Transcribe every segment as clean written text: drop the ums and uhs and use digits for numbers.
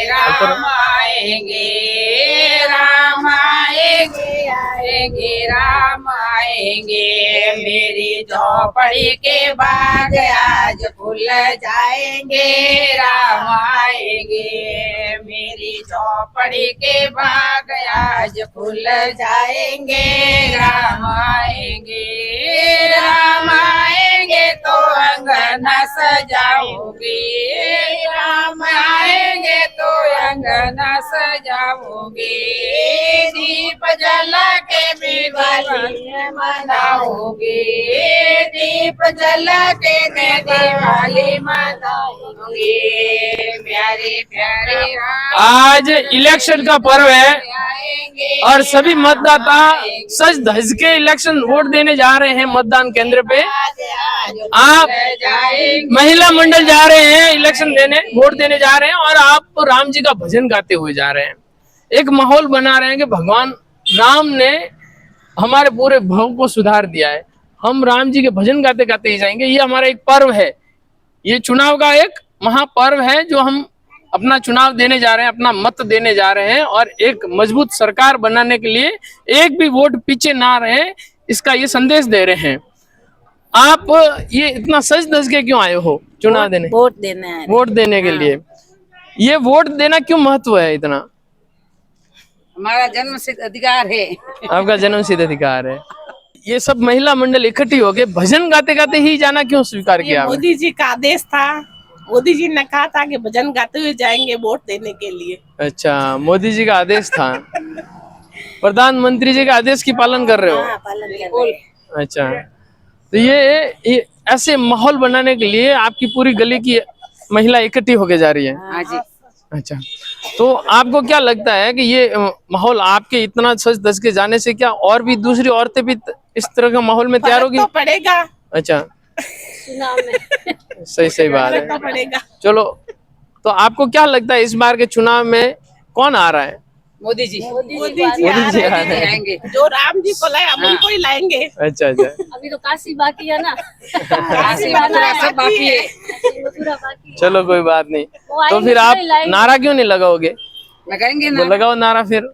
राम आएंगे, राम आएंगे, आएंगे राम आएंगे। मेरी झोपड़ी के बाग आज खुल जाएंगे, राम आएंगे। मेरी झोपड़ी के बाग आज खुल जाएंगे, राम आएंगे। राम आएंगे तो अंगना सजाओगे, राम आएंगे तो अंगना सजाओगे। दीप जला के दिवाली मनाओगे, दीप जला के दिवाली मनाओगे। प्यारे प्यारे आज इलेक्शन का पर्व है और सभी मतदाता सज धज के इलेक्शन वोट देने जा रहे हैं मतदान केंद्र पे। आप महिला मंडल जा रहे हैं इलेक्शन देने, वोट देने जा रहे हैं और आप राम जी का भजन गाते हुए जा रहे हैं। एक माहौल बना रहे हैं कि भगवान राम ने हमारे पूरे भाव को सुधार दिया है, हम राम जी के भजन गाते गाते ही जाएंगे। ये हमारा एक पर्व है, ये चुनाव का एक महापर्व है जो हम अपना चुनाव देने जा रहे हैं, अपना मत देने जा रहे हैं और एक मजबूत सरकार बनाने के लिए एक भी वोट पीछे ना रहे, इसका ये संदेश दे रहे हैं। आप ये इतना सज धज के क्यों आए हो चुनाव देने? वोट देने आए। वोट देने के लिए। ये वोट देना क्यों महत्व है इतना? हमारा जन्मसिद्ध अधिकार है। आपका जन्मसिद्ध अधिकार है। ये सब महिला मंडल इकट्ठी हो गए, भजन गाते गाते ही जाना क्यों स्वीकार किया आपने? मोदी जी का आदेश था, मोदी जी ने कहा था कि भजन गाते हुए जाएंगे वोट देने के लिए। अच्छा, मोदी जी का आदेश था, प्रधानमंत्री जी के आदेश की पालन कर रहे हो? हाँ, पालन कर रहे हैं। अच्छा, तो ये ऐसे माहौल बनाने के लिए आपकी पूरी गली की महिला इकट्ठी होके जा रही है? हाँ जी। अच्छा, तो आपको क्या लगता है कि ये माहौल आपके इतना सज धज के जाने से क्या और भी दूसरी औरतें भी इस तरह का माहौल में तैयार होगी? तो पड़ेगा। अच्छा, चुनाव में सही बात है। तो पड़ेगा। चलो, तो आपको क्या लगता है इस बार के चुनाव में कौन आ रहा है? मोदी जी। मोदी जी आ रहे हैं। जो राम जी को लाए हम उनको ही लाएंगे। अच्छा। अभी तो काशी बाकी है ना। काशी मथुरा सब बाकी है। मथुरा बाकी है। चलो कोई बात नहीं, तो फिर आप नारा क्यों नहीं लगाओगे? लगाएंगे तो ना। लगाओ नारा फिर।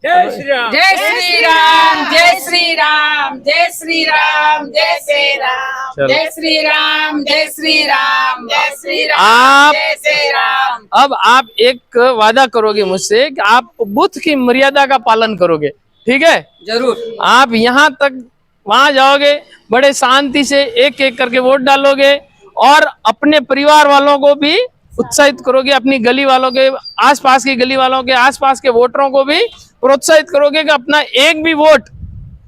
जय श्री राम, जय श्री राम, जय श्री राम, जय श्री राम, जय श्री राम, जय श्री राम, जय श्री राम, जय श्री राम, जय श्री राम। अब आप एक वादा करोगे मुझसे कि आप बुद्ध की मर्यादा का पालन करोगे, ठीक है? जरूर। आप यहाँ तक वहां जाओगे, बड़े शांति से एक एक करके वोट डालोगे और अपने परिवार वालों को भी उत्साहित करोगे, अपनी गली वालों के आसपास की गली वालों के आसपास के वोटरों को भी प्रोत्साहित करोगे कि अपना एक भी वोट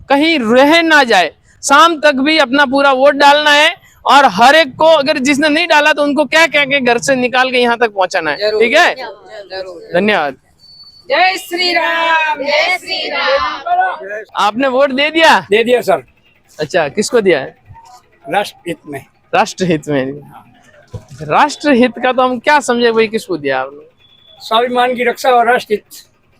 कहीं रह ना जाए, शाम तक भी अपना पूरा वोट डालना है और हर एक को, अगर जिसने नहीं डाला तो उनको क्या क्या के घर से निकाल के यहाँ तक पहुंचाना है, ठीक है? जरूर। धन्यवाद। जय श्री राम, जय श्री राम। आपने वोट दे दिया? दे दिया सर। अच्छा, किसको दिया है? राष्ट्र हित में। राष्ट्र हित में। राष्ट्र हित का तो हम क्या समझे भाई, किसको दिया आपने? स्वाभिमान की रक्षा और राष्ट्र हित,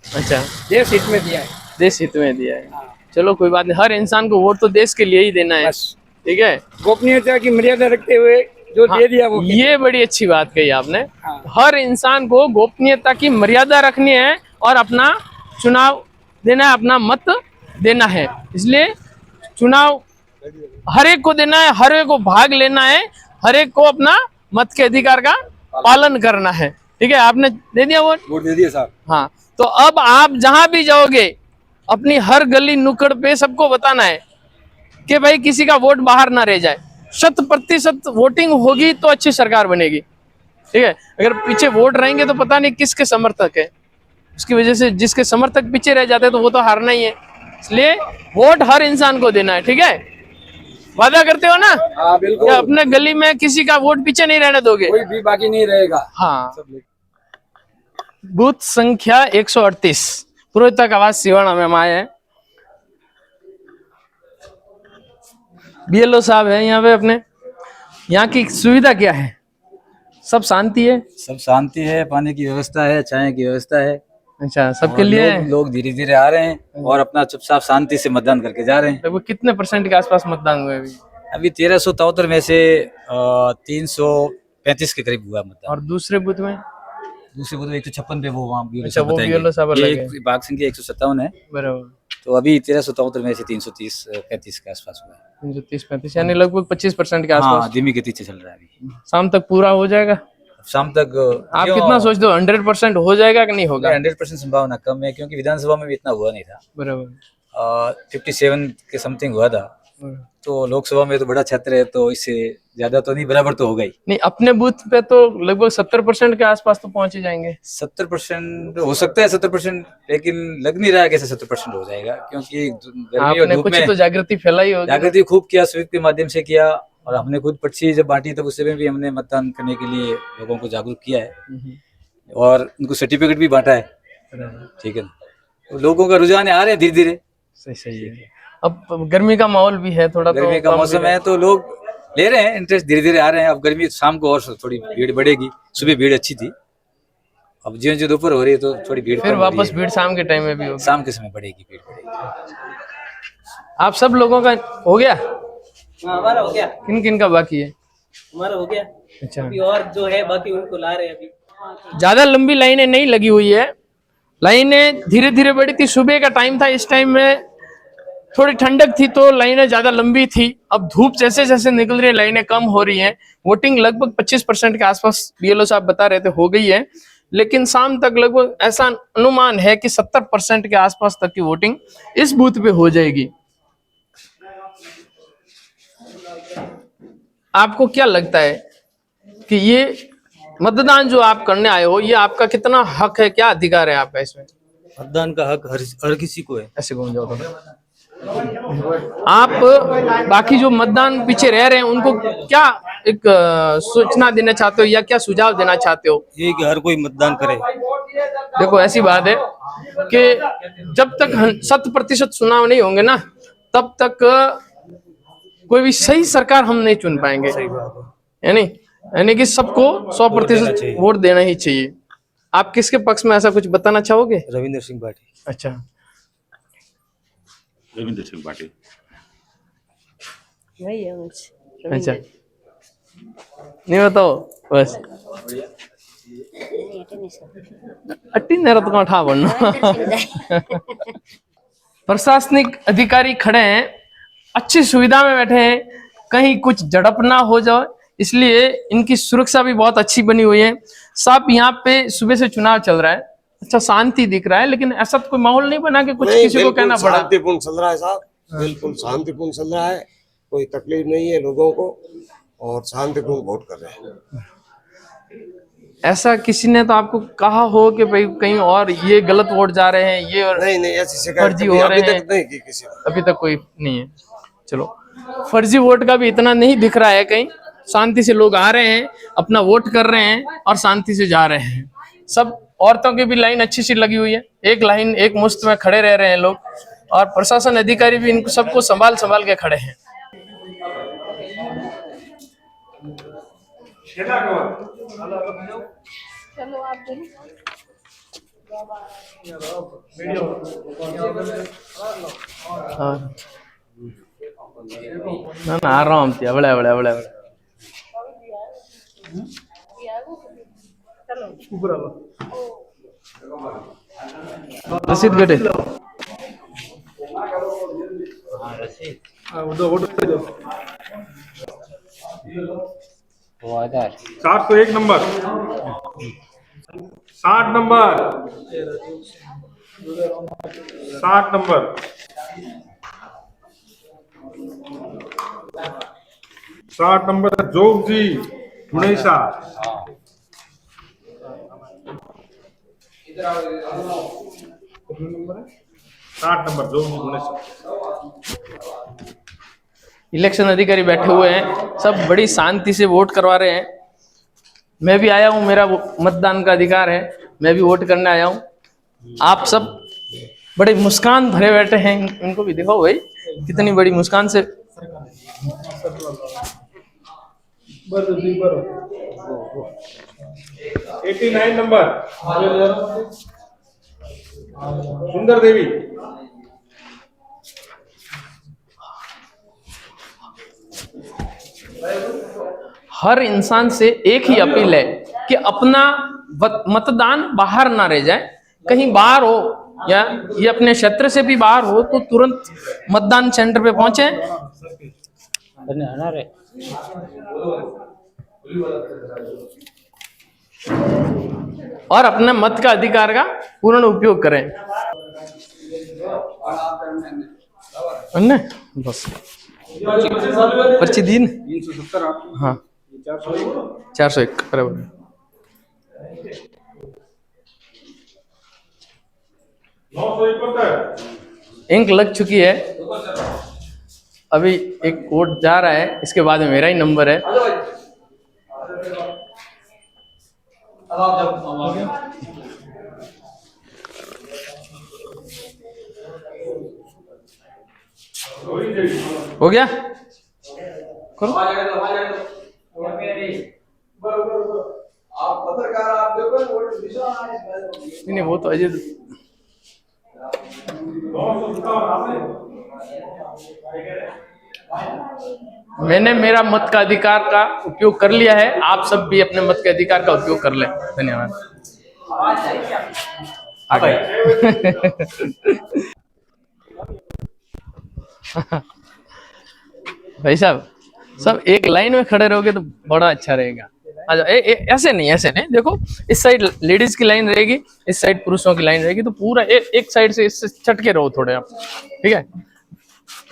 अच्छा, देश हित में दिया है। देश हित में दिया है। चलो कोई बात नहीं, हर इंसान को वोट तो देश के लिए ही देना है, बस। ठीक है? गोपनीयता की मर्यादा रखते हुए जो हाँ, दे दिया वो। ये बड़ी अच्छी बात कही आपने। हाँ। हर इंसान को गोपनीयता की मर्यादा रखनी है और अपना चुनाव देना है, अपना मत देना है। इसलिए चुनाव हर एक को देना है, हर एक को भाग लेना है, हर एक को अपना मत के अधिकार का पालन करना है, ठीक है? आपने दे दिया वोट? वोट दे दिया साहब। हाँ, तो अब आप जहां भी जाओगे अपनी हर गली नुक्कड़ पे सबको बताना है कि भाई किसी का वोट बाहर ना रह जाए। 100% वोटिंग होगी तो अच्छी सरकार बनेगी, ठीक है? अगर पीछे वोट रहेंगे तो पता नहीं किसके समर्थक है, उसकी वजह से जिसके समर्थक पीछे रह जाते हैं तो वो तो हारना ही है। इसलिए वोट हर इंसान को देना है, ठीक है? वादा करते हो ना? हाँ बिल्कुल। अपने गली में किसी का वोट पीछे नहीं रहने दोगे? कोई भी बाकी नहीं रहेगा। हाँ। बूथ संख्या 138 पुरोहिता आवाज सिवाना में हम आए हैं। बीएलओ साहब है यहाँ पे अपने। यहाँ की सुविधा क्या है? सब शांति है? सब शांति है, पानी की व्यवस्था है, चाय की व्यवस्था है। अच्छा, सबके और लिए लोग धीरे धीरे आ रहे हैं और अपना चुपचाप शांति से मतदान करके जा रहे हैं। लगभग कितने % के आसपास मतदान हुए अभी? अभी 1373 में से 335 के करीब हुआ मतदान। और दूसरे बूथ में? दूसरे वो तो 156 पे वो वहाँ अच्छा, वो BLO साहब अलग है। बाघ सिंह की 157 है, बराबर। तो अभी 1377 में से 330-35 के आसपास हुआ है। 330-35 यानी लगभग 25% के हाँ, आसपास। धीमी गति से चल रहा है अभी। शाम तक पूरा हो जाएगा? शाम तक आप कितना सोचते हो, 100% हो जाएगा कि नहीं होगा? 100% संभावना कम है, क्योंकि विधानसभा में भी इतना हुआ नहीं था। बराबर। 57 के समथिंग हुआ था, तो लोकसभा में तो बड़ा क्षेत्र है, तो इससे ज्यादा तो नहीं, बराबर तो होगा ही। नहीं, अपने बूथ पे तो लगभग 70% के आसपास तो पहुंच ही जाएंगे। 70% हो सकता है, 70%, लेकिन लग नहीं रहा है कैसे 70% हो जाएगा, क्योंकि गर्मी और आपने धूप कुछ में तो जागृति फैलाई होगी। जागृति खूब किया, स्वीप के माध्यम से किया, और हमने खुद पर्ची जब बांटी तब उससे भी हमने मतदान करने के लिए लोगों को जागरूक किया है, और उनको सर्टिफिकेट भी बांटा है। ठीक है, तो लोगों का रुझान आ रहे हैं धीरे धीरे। सही है। अब गर्मी का माहौल भी है थोड़ा, गर्मी का मौसम है, तो लोग ले रहे हैं, इंटरेस्ट धीरे धीरे आ रहे हैं। अब गर्मी शाम को और थोड़ी भीड़ बढ़ेगी, सुबह भीड़ अच्छी थी, अब जो दोपहर हो रही है तो थोड़ी भीड़ फिर वापस भीड़ शाम के टाइम में भी होगी। शाम के समय बढ़ेगी, भीड़ बढ़ेगी। आप सब लोगों का हो गया? हमारा हो गया। किन किन का बाकी है? हमारा हो गया। अच्छा, अभी और जो है बाकी उनको ला रहे हैं अभी। ज्यादा लंबी लाइनें नहीं लगी हुई है, लाइनें धीरे धीरे बढ़ी थी। सुबह का टाइम था, इस टाइम में थोड़ी ठंडक थी तो लाइनें ज्यादा लंबी थी। अब धूप जैसे जैसे निकल रही है, लाइनें कम हो रही हैं। वोटिंग लगभग 25% के आसपास BLO साहब बता रहे थे हो गई है, लेकिन शाम तक लगभग ऐसा अनुमान है कि 70% के आसपास तक की वोटिंग इस बूथ पे हो जाएगी। आपको क्या लगता है कि ये मतदान जो आप करने आए हो, ये आपका कितना हक है, क्या अधिकार है आपका इसमें? मतदान का हक हर किसी को है। ऐसे घूम जाओ थोड़ा। आप बाकी जो मतदान पीछे रह रहे हैं उनको क्या एक सूचना देना चाहते हो या क्या सुझाव देना चाहते हो? ये कि हर कोई मतदान करे। देखो, ऐसी बात है कि जब तक 100% चुनाव नहीं होंगे ना, तब तक कोई भी सही सरकार हम नहीं चुन पाएंगे। यानी कि सबको 100% वोट देना ही चाहिए। आप किसके पक्ष में, ऐसा कुछ बताना चाहोगे? रविंद्र सिंह पाटिल। अच्छा, रविंद्र सिंह पाटिल। वही है अच्छा, नहीं बताओ बस अट्टी नेरा तो कौन बनना। प्रशासनिक अधिकारी खड़े हैं, अच्छी सुविधा में बैठे हैं, कहीं कुछ झड़प ना हो जाए, इसलिए इनकी सुरक्षा भी बहुत अच्छी बनी हुई है। साहब, यहाँ पे सुबह से चुनाव चल रहा है, अच्छा शांति दिख रहा है, लेकिन ऐसा तो कोई माहौल नहीं बना कि कुछ किसी को कहना पड़ा? शांतिपूर्ण चल रहा है साहब, बिल्कुल शांतिपूर्ण चल रहा है, कोई तकलीफ नहीं है लोगों को, और शांतिपूर्ण वोट कर रहे हैं। ऐसा किसी ने तो आपको कहा हो कि भाई कहीं और ये गलत वोट जा रहे हैं, ये नहीं, ऐसी शिकायत फर्जी हो रहे हैं? नहीं की किसी ने। अभी तक कोई नहीं है। चलो, फर्जी वोट का भी इतना नहीं दिख रहा है, कहीं शांति से लोग आ रहे हैं, अपना वोट कर रहे हैं और शांति से जा रहे हैं। सब औरतों की भी लाइन अच्छी सी लगी हुई है, एक लाइन एक मुश्त में खड़े रह रहे हैं लोग, और प्रशासन अधिकारी भी इनको सबको संभाल के खड़े हैं। चलो आप ನಾನು ಆರಾಮ್ ಅವಳೆ ಅವಳೆ ಅವಳೆ ಅವಳೆ रसीद गटे आधार 401 नंबर 60 नंबर 60 नंबर 60 नंबर जोग जी हुणेसा 60 नंबर जोग जी हुणेसा। इलेक्शन अधिकारी बैठे हुए हैं, सब बड़ी शांति से वोट करवा रहे हैं। मैं भी आया हूँ, मेरा मतदान का अधिकार है, मैं भी वोट करने आया हूँ। आप सब बड़े मुस्कान भरे बैठे हैं, इनको भी दिखाओ भाई कितनी बड़ी मुस्कान से। 89 नंबर सुंदर देवी। हर इंसान से एक ही अपील है कि अपना मतदान बाहर ना रह जाए, कहीं बाहर हो या ये अपने क्षेत्र से भी बाहर हो तो तुरंत मतदान सेंटर पे पहुंचे और अपने मत का अधिकार का पूर्ण उपयोग करें। अन्य बस पर्ची दीन 370 हाँ 401 बराबर। इंक लग चुकी है, अभी एक वोट जा रहा है, इसके बाद में मेरा ही नंबर है। हो गया करो। नहीं वो तो अजय मैंने मेरा मत का अधिकार का उपयोग कर लिया है, आप सब भी अपने मत के अधिकार का उपयोग कर लें। धन्यवाद। आगे भाई साहब सब एक लाइन में खड़े रहोगे तो बड़ा अच्छा रहेगा। ऐसे नहीं देखो, इस साइड लेडीज की लाइन रहेगी, इस साइड पुरुषों की लाइन रहेगी, तो पूरा एक साइड से इससे चटके रहो थोड़े आप, ठीक है?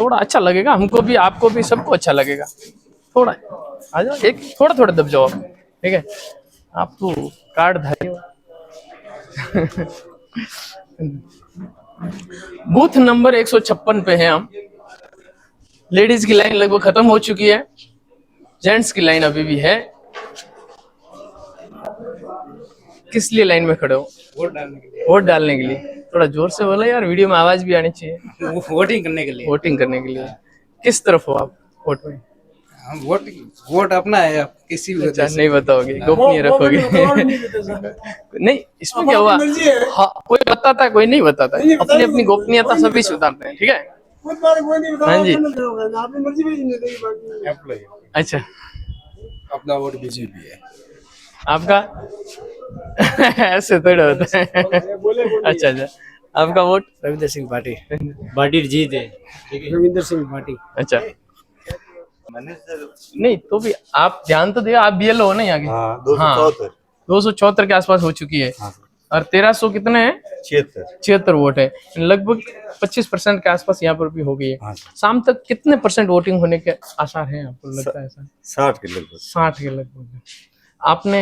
थोड़ा अच्छा लगेगा, हमको भी आपको भी सबको अच्छा लगेगा। थोड़ा आ जाओ, एक थोड़ा दब जाओ, ठीक है? आप तो कार्ड धारी हो। बूथ नंबर 156 पे हैं हम। लेडीज की लाइन लगभग खत्म हो चुकी है, जेंट्स की लाइन अभी भी है। किस लिए लाइन में खड़े हो? वोट डालने के लिए। थोड़ा जोर से बोला यार, वीडियो में आवाज भी आनी चाहिए। वोटिंग करने के लिए। वोटिंग करने के लिए। किस तरफ हो आप वोट में? हम वोट अपना है, आप किसी भी अच्छा नहीं बताओगे, गोपनीय रखोगे? नहीं, इसमें क्या हुआ? हाँ, कोई बताता है कोई नहीं बताता है, अपनी अपनी गोपनीयता सभी सुधारते हैं, ठीक है? हाँ जी। अच्छा, अपना वोट बीजेपी है। आपका? ऐसे थोड़ा होता है। अच्छा, आपका vote? Ravinder Singh party. Party जीत है। रविंदर सिंह पार्टी। अच्छा, नहीं तो भी आप ध्यान तो दिया, आप बीएलओ हो ना यहाँ के? हाँ, 274 के आसपास हो चुकी है। और 1300 कितने हैं? 76 वोट है, लगभग 25% के आसपास यहाँ पर भी हो गई है। शाम तक कितने % वोटिंग होने के आसार हैं आपको लगता है? 60 के लगभग। 60 के लगभग। आपने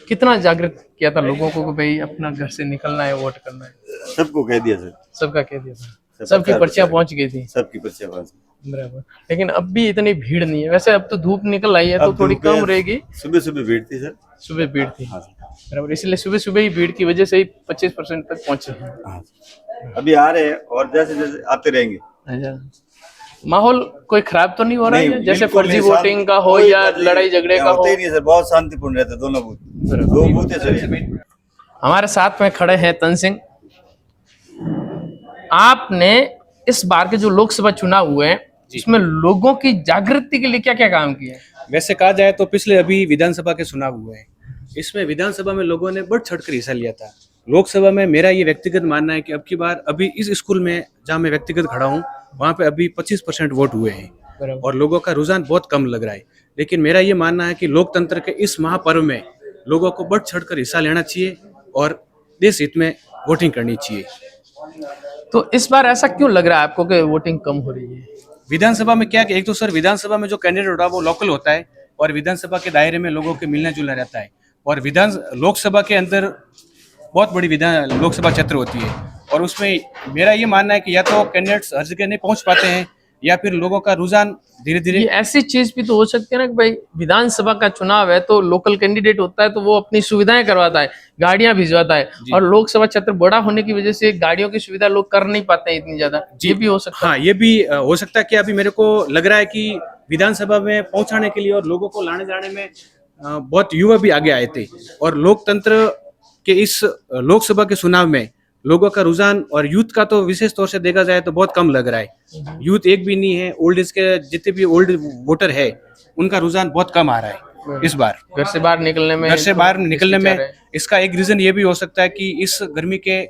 कितना जागृत किया था लोगों को कि भाई अपना घर से निकलना है, वोट करना है? सबको कह दिया सर। सबका कह दिया था, सबकी पर्चियां पहुंच गई थी। सबकी पर्चियां पहुंच गई बराबर। लेकिन अब भी इतनी भीड़ नहीं है। वैसे अब तो धूप निकल आई है तो थोड़ी कम रहेगी। सुबह भीड़ थी सर। सुबह भीड़ थी बराबर, इसलिए सुबह ही भीड़ की वजह से ही 25% तक पहुंचे हैं। अभी आ रहे हैं और जैसे जैसे आते रहेंगे। अच्छा, माहौल कोई खराब तो नहीं हो रहा है जैसे फर्जी वोटिंग का हो या लड़ाई झगड़े का हो? नहीं सर, बहुत शांतिपूर्ण रहते दोनों बूथ। दो बूथ है सर। हमारे साथ में खड़े हैं तन सिंह। आपने इस बार के जो लोकसभा चुनाव हुए हैं इसमें लोगों की जागृति के लिए क्या क्या काम किया? वैसे कहा जाए तो पिछले अभी विधानसभा के चुनाव हुए हैं, इसमें विधानसभा में लोगों ने बढ़ चढ़कर हिस्सा लिया था। लोकसभा में मेरा ये व्यक्तिगत मानना है कि अब की बार अभी इस स्कूल में जहाँ मैं व्यक्तिगत खड़ा हूँ वहाँ पे अभी 25% वोट हुए हैं और लोगों का रुझान बहुत कम लग रहा है। लेकिन मेरा ये मानना है कि लोकतंत्र के इस महापर्व में लोगों को बढ़ चढ़कर हिस्सा लेना चाहिए और देश हित में वोटिंग करनी चाहिए। तो इस बार ऐसा क्यों लग रहा है आपको कि वोटिंग कम हो रही है? विधानसभा में क्या कि एक तो सर विधानसभा में जो कैंडिडेट होता है वो लोकल होता है और विधानसभा के दायरे में लोगों के मिलना जुलना रहता है और लोकसभा के अंदर बहुत बड़ी लोकसभा क्षेत्र होती है और उसमें मेरा ये मानना है कि या तो कैंडिडेट्स हर जगह नहीं पहुंच पाते हैं या फिर लोगों का रुझान धीरे धीरे। ऐसी चीज भी तो हो सकती है ना कि भाई विधानसभा का चुनाव है तो लोकल कैंडिडेट होता है तो वो अपनी सुविधाएं करवाता है, गाड़ियां भिजवाता है और लोकसभा क्षेत्र बड़ा होने की वजह से गाड़ियों की सुविधा लोग कर नहीं पाते हैं इतनी ज्यादा। ये भी हो सकता है। हाँ, ये भी हो सकता है कि अभी मेरे को लग रहा है कि विधानसभा में पहुंचाने के लिए और लोगों को लाने जाने में बहुत युवा भी आगे आए थे और लोकतंत्र के इस लोकसभा के चुनाव में लोगों का रुझान और यूथ का तो विशेष तौर से देखा जाए तो बहुत कम लग रहा है। यूथ एक भी नहीं है, ओल्ड एज के जितने भी ओल्ड वोटर है उनका रुझान बहुत कम आ रहा है इस बार घर से बाहर निकलने में, घर से बाहर निकलने विचार में है? इसका एक रीजन ये भी हो सकता है कि इस गर्मी के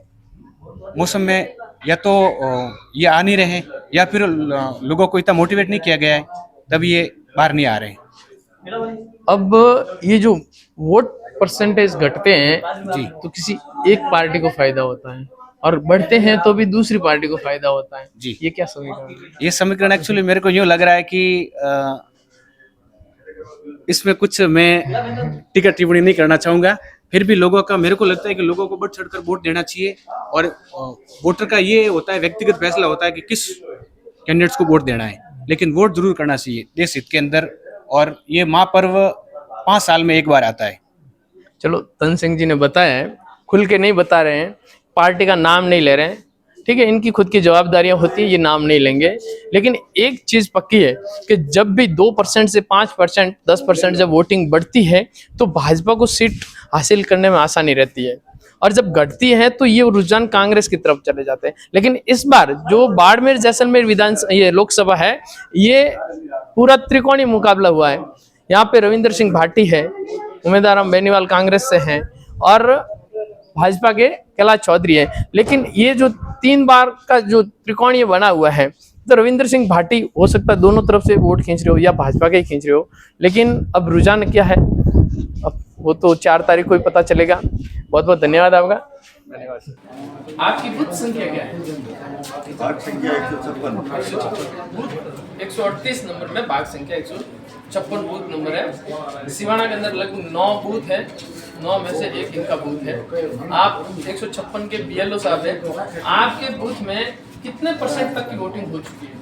मौसम में या तो ये आ नहीं रहे या फिर लोगों को इतना मोटिवेट नहीं किया गया है, तब ये बाहर नहीं आ रहे हैं। अब ये जो वोट परसेंटेज घटते हैं जी। तो किसी एक पार्टी को फायदा होता है और बढ़ते हैं तो भी दूसरी पार्टी को फायदा होता है जी। ये क्या समीकरण है? ये समीकरण एक्चुअली मेरे को यूं लग रहा है कि इसमें कुछ मैं टीका टिप्पणी नहीं करना चाहूंगा, फिर भी लोगों का, मेरे को लगता है कि लोगों को बढ़ चढ़कर वोट देना चाहिए और वोटर का ये होता है, व्यक्तिगत फैसला होता है कि किस कैंडिडेट्स को वोट देना है, लेकिन वोट जरूर करना चाहिए देश हित के अंदर। और ये महापर्व 5 साल में एक बार आता है। चलो, तन सिंह जी ने बताया है, खुल के नहीं बता रहे हैं, पार्टी का नाम नहीं ले रहे हैं, ठीक है, इनकी खुद की जवाबदारियां होती है, ये नाम नहीं लेंगे। लेकिन एक चीज पक्की है कि जब भी 2% से 5%, 10% जब वोटिंग बढ़ती है तो भाजपा को सीट हासिल करने में आसानी रहती है, और जब घटती है तो ये रुझान कांग्रेस की तरफ चले जाते हैं। लेकिन इस बार जो बाड़मेर जैसलमेर ये लोकसभा है, ये पूरा त्रिकोणीय मुकाबला हुआ है। यहाँ पे रविंद्र सिंह भाटी है, उम्मीदवार हम बेनीवाल कांग्रेस से हैं, और भाजपा के कैलाश चौधरी है। लेकिन ये जो 3 बार का जो त्रिकोणीय बना हुआ है, तो रविंद्र सिंह भाटी हो सकता है दोनों तरफ से वोट खींच रहे हो या भाजपा के ही खींच रहे हो, लेकिन अब रुझान क्या है अब वो तो 4 तारीख को ही पता चलेगा। बहुत बहुत धन्यवाद आपका। आपकी बूथ संख्या क्या है? भाग संख्या 156 बूथ 138 नंबर में भाग संख्या 156 बूथ नंबर है। सिवाना के अंदर लगभग 9 बूथ है, 9 में से एक इनका बूथ है। आप 156 के BLO साहब हैं, आपके बूथ में कितने % तक की वोटिंग हो चुकी है?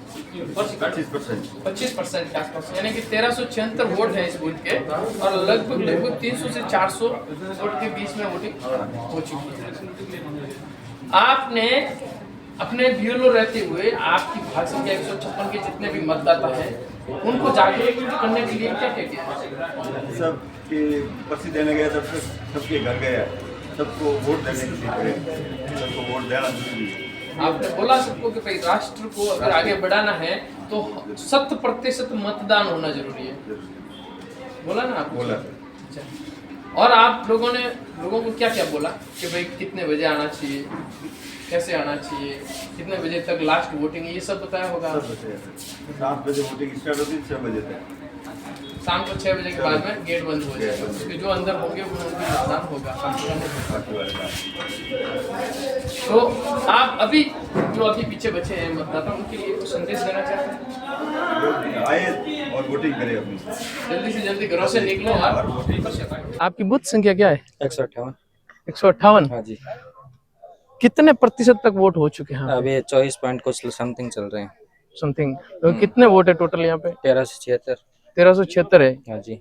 25% के आसपास, यानी कि 1376 वोट है इस बूथ के, और लगभग 300 से 400 वोट के बीच में वोटिंग हो चुकी है। आपने अपने BLO रहते हुए आपकी भाग संख्या 156 के जितने भी मतदाता हैं उनको जागरूक करने के लिए क्या क्या किया? सबके पर्ची देने गया, सबके घर गया, सबको वोट देने के लिए, सबको वोट देना जरूरी है। आपने बोला सबको कि भाई राष्ट्र को अगर आगे बढ़ाना है तो 100% मतदान होना जरूरी है, बोला ना आप? बोला। अच्छा, और आप लोगों ने लोगों को क्या क्या बोला कि भाई कितने बजे आना चाहिए, कैसे आना चाहिए, कितने बजे तक लास्ट वोटिंग, ये सब बताया होगा? 7 बजे वोटिंग स्टार्ट होती है, 6 बजे तक, शाम को 6 बजे के बाद में गेट बंद हो जाएगा, क्योंकि जो अंदर होंगे वो उनकी मतदान होगा। तो आप अभी जो अभी पीछे बचे हैं मतदाता, उनके लिए कुछ संदेश देना चाहते हैं? आए और वोटिंग करें अपनी, जल्दी से जल्दी घरों से निकलो और वोटिंग कर। आपकी बूथ संख्या क्या है? 158। 158। हाँ जी, कितने प्रतिशत तक वोट हो चुके हैं? अभी 24 पॉइंट कुछ समथिंग चल रहे हैं। समथिंग। तो कितने वोट है टोटल यहाँ पे? 1376। 1376 है। हाँ जी,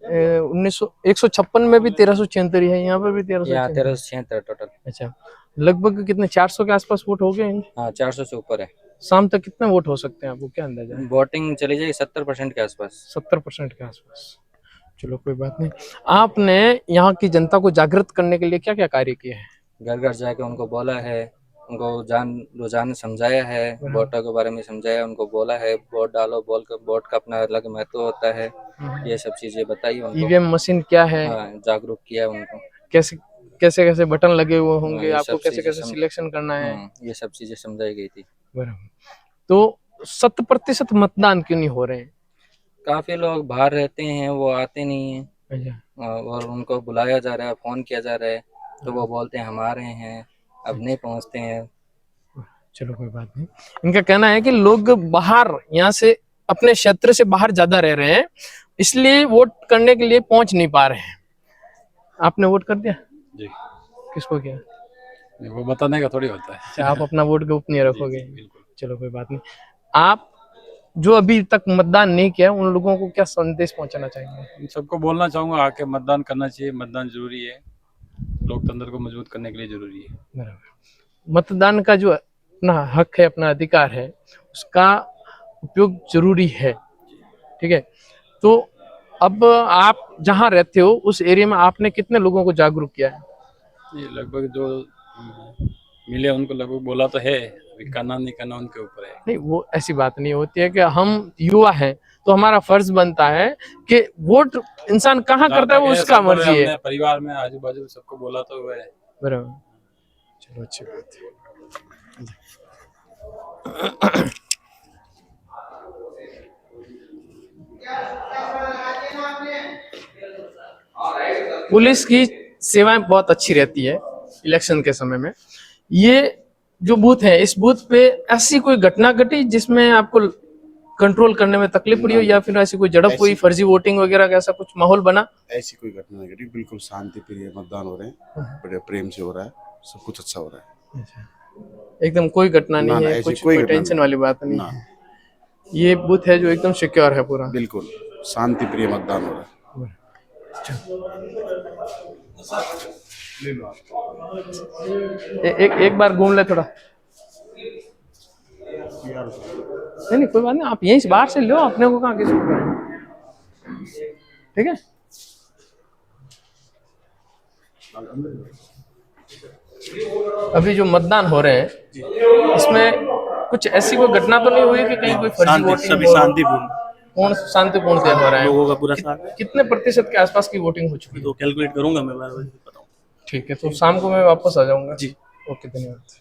156 में भी 1376 है, यहाँ पर भी 1376 टोटल। अच्छा, लगभग कितने 400 के आसपास वोट हो गए? हाँ, 400 से ऊपर है। शाम तक कितने वोट हो सकते हैं, आपको क्या अंदाजा है? वोटिंग चली जाएगी 70% के आसपास। 70% के आसपास। चलो कोई बात नहीं। आपने यहाँ की जनता को जागृत करने के लिए क्या क्या कार्य किए हैं? घर घर जाके उनको बोला है, उनको रोजाना समझाया है, वोटों के बारे में समझाया, उनको बोला है वोट डालो, बोल कर वोट का अपना अलग महत्व होता है, ये सब चीजें बताई उनको। EVM मशीन क्या है? हाँ, जागरूक किया उनको। कैसे कैसे कैसे बटन लगे हुए होंगे, ये आपको सब कैसे चीजें कैसे सिलेक्शन करना है, ये सब चीजें समझाई गई थी। बराबर। तो 100% मतदान क्यों नहीं हो रहे हैं? काफी लोग बाहर रहते हैं, वो आते नहीं है, अच्छा, और उनको बुलाया जा रहा है, फोन किया जा रहा है, तो वो बोलते हैं हम आ रहे हैं, अब नहीं पहुंचते हैं। चलो कोई बात नहीं। इनका कहना है कि लोग बाहर यहाँ से अपने क्षेत्र से बाहर ज्यादा रह रहे हैं, इसलिए वोट करने के लिए पहुंच नहीं पा रहे हैं। आपने वोट कर दिया? जी। किसको किया? वो बताने का थोड़ी होता है। अच्छा, आप अपना वोट गोपनीय रखोगे? चलो कोई बात नहीं। आप जो अभी तक मतदान नहीं किया, उन लोगों को क्या संदेश पहुंचाना चाहेंगे? इन सबको बोलना चाहूंगा आके मतदान करना चाहिए, मतदान जरूरी है, लोकतंत्र को मजबूत करने के लिए जरूरी है। बराबर। मतदान का जो अपना हक है, अपना अधिकार है, उसका उपयोग जरूरी है, ठीक है। तो अब आप जहाँ रहते हो उस एरिया में आपने कितने लोगों को जागरूक किया है? ये लगभग जो मिले उनको लगभग बोला तो है, अभी करना नहीं करना उनके ऊपर है। नहीं, वो ऐसी बात नहीं होती है कि हम युवा हैं तो हमारा फर्ज बनता है कि वोट इंसान कहाँ करता है वो उसका मर्जी है। हमने परिवार में आजू बाजू सबको बोला तो हुआ है। बराबर, चलो अच्छी बात है। पुलिस की सेवाएं बहुत अच्छी रहती है इलेक्शन के समय में। ये जो बूथ है, इस बूथ पे ऐसी कोई घटना घटी जिसमें आपको कंट्रोल करने में तकलीफ पड़ी हो, या फिर ऐसी कोई झड़प हुई, फर्जी वोटिंग वगैरह का ऐसा कुछ माहौल बना? ऐसी कोई घटना नहीं घटी, बिल्कुल शांति प्रिय मतदान हो रहे हैं, बड़े प्रेम से हो रहा है, सब कुछ अच्छा हो रहा है। एकदम कोई घटना नहीं है, ऐसी कुछ कोई घटना टेंशन नहीं। वाली बात नहीं ना। है। ये बूथ है जो एकदम सिक्योर है पूरा। बिल्कुल शांति प्रिय मतदान हो रहा है। एक बार घूम ले थोड़ा। नहीं कोई बात नहीं, आप यहीं से बाहर से लो, अपने को कहाँ किसी को, ठीक है। अभी जो मतदान हो रहे हैं इसमें कुछ ऐसी कोई घटना तो नहीं हुई कि कहीं कोई फर्जी वोटिंग हो? शांतिपूर्ण, शांतिपूर्ण से हो रहा है लोगों का पूरा साथ। कितने प्रतिशत के आसपास की वोटिंग हो चुकी है? तो कैलकुलेट करूंगा मैं, ठीक है। तो शाम को मैं वापस आ जाऊंगा जी। ओके, धन्यवाद।